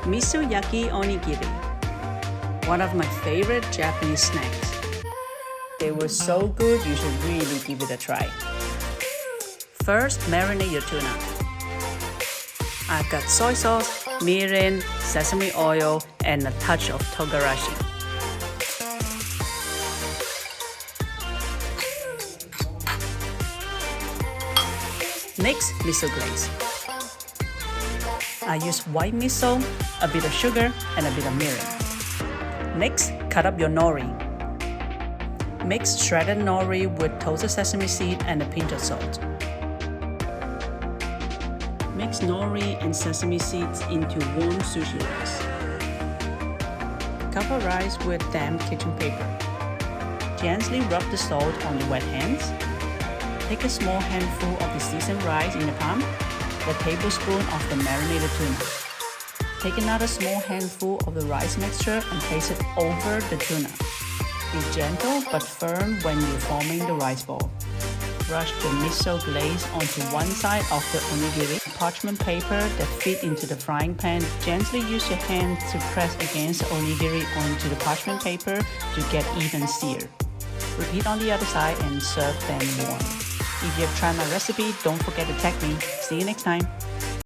Miso YAKI ONIGIRI, one of my favorite Japanese snacks. They were so good, you should really give it a try. First, marinate your tuna. I've got soy sauce, mirin, sesame oil, and a touch of togarashi. Next, miso glaze. I use white miso, a bit of sugar, and a bit of mirin. Next, cut up your nori. Mix shredded nori with toasted sesame seed and a pinch of salt. Mix nori and sesame seeds into warm sushi rice. Cover rice with damp kitchen paper. Gently rub the salt on the wet hands. Take a small handful of the seasoned rice in the palm, a tablespoon of the marinated tuna. Take another small handful of the rice mixture and place it over the tuna. Be gentle but firm when you're forming the rice ball. Brush the miso glaze onto one side of the onigiri. Parchment paper that fit into the frying pan. Gently use your hand to press against the onigiri onto the parchment paper to get even sear. Repeat on the other side and serve them warm. If you have tried my recipe, don't forget to tag me. See you next time.